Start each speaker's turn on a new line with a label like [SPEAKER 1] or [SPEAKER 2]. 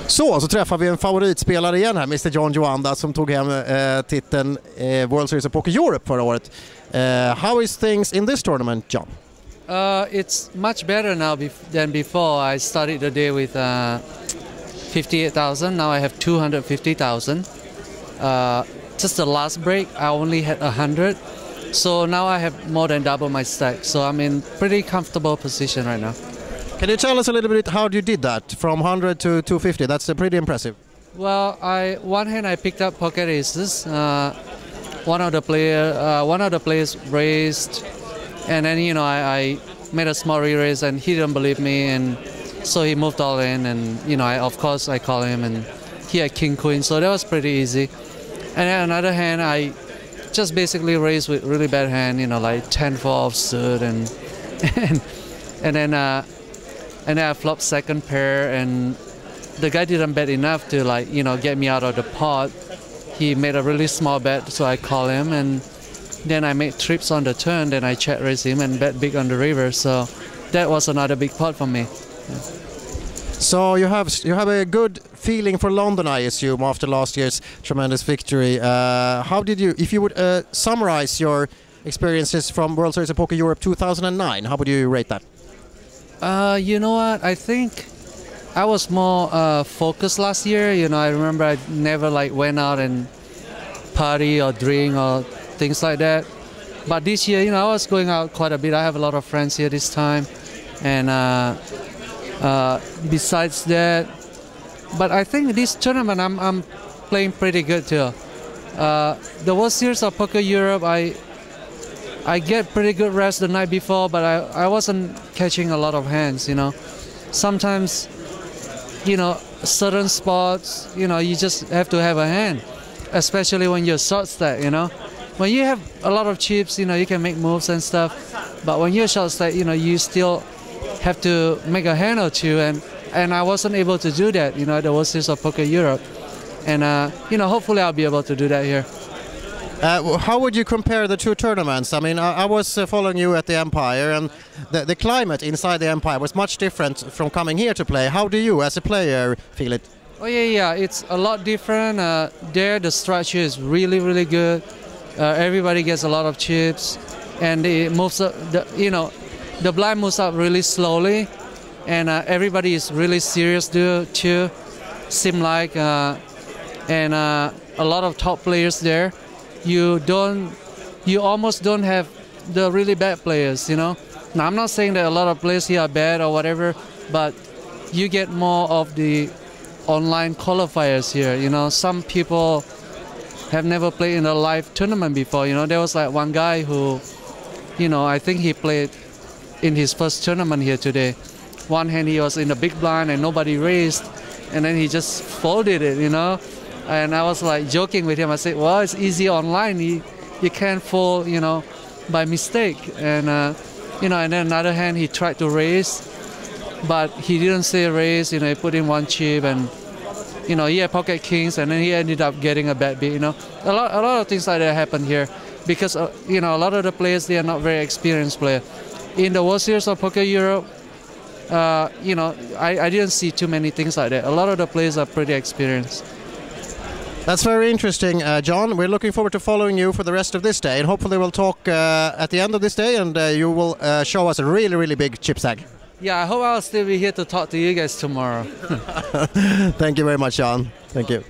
[SPEAKER 1] Så träffar vi en favoritspelare igen här, Mr. John Juanda, som tog hem titeln World Series of Poker Europe förra året. How is things in this tournament, John?
[SPEAKER 2] It's much better now than before. I started the day with 58,000. Now I have 250,000. Just the last break, I only had 100. So now I have more than double my stack. So I'm in pretty comfortable position right now.
[SPEAKER 1] Can you tell us a little bit how you did that from 100 to 250? That's pretty impressive.
[SPEAKER 2] Well, one hand I picked up Poker.se. One of the players raised, and then I made a small re-raise, and he didn't believe me, and so he moved all in, and of course I called him, and he had king queen, so that was pretty easy. And then another hand I just basically raised with really bad hand, like 10-4 offsuit, and then I flopped second pair, and the guy didn't bet enough to get me out of the pot. He made a really small bet, so I call him, and then I made trips on the turn. Then I check raise him and bet big on the river. So that was another big pot for me. Yeah.
[SPEAKER 1] So you have a good feeling for London, I assume, after last year's tremendous victory. How did you, if you would summarize your experiences from World Series of Poker Europe 2009, how would you rate that?
[SPEAKER 2] You know what? I think I was more focused last year. I remember I never went out and party or drink or things like that. But this year, I was going out quite a bit. I have a lot of friends here this time, and besides that, but I think this tournament I'm playing pretty good too. The World Series of Poker Europe, I get pretty good rest the night before, but I wasn't catching a lot of hands. Sometimes, certain spots, you just have to have a hand, especially when you're short stack, When you have a lot of chips, you can make moves and stuff, but when you're short stack, you still have to make a hand or two, and I wasn't able to do that, at the World Series of Poker Europe, and hopefully I'll be able to do that here.
[SPEAKER 1] How would you compare the two tournaments? I mean, I was following you at the Empire, and the climate inside the Empire was much different from coming here to play. How do you, as a player, feel it?
[SPEAKER 2] Oh yeah, it's a lot different. There, the structure is really, really good. Everybody gets a lot of chips, and it moves up. The blind moves up really slowly, and everybody is really serious too. Seem like, and a lot of top players there. You almost don't have the really bad players, Now I'm not saying that a lot of players here are bad or whatever, but you get more of the online qualifiers here, Some people have never played in a live tournament before, There was one guy who, I think he played in his first tournament here today. One hand he was in the big blind and nobody raised, and then he just folded it, And I was joking with him. I said, well, it's easy online. You can't fold, by mistake. And, and then another hand he tried to raise, but he didn't say raise, he put in one chip, and, he had pocket kings, and then he ended up getting a bad beat, A lot of things like that happen here because, a lot of the players, they are not very experienced players. In the World Series of Poker Europe, I didn't see too many things like that. A lot of the players are pretty experienced.
[SPEAKER 1] That's very interesting, John. We're looking forward to following you for the rest of this day, and hopefully we'll talk at the end of this day, and you will show us a really, really big chip stack.
[SPEAKER 2] Yeah, I hope I'll still be here to talk to you guys tomorrow.
[SPEAKER 1] Thank you very much, John. Thank you.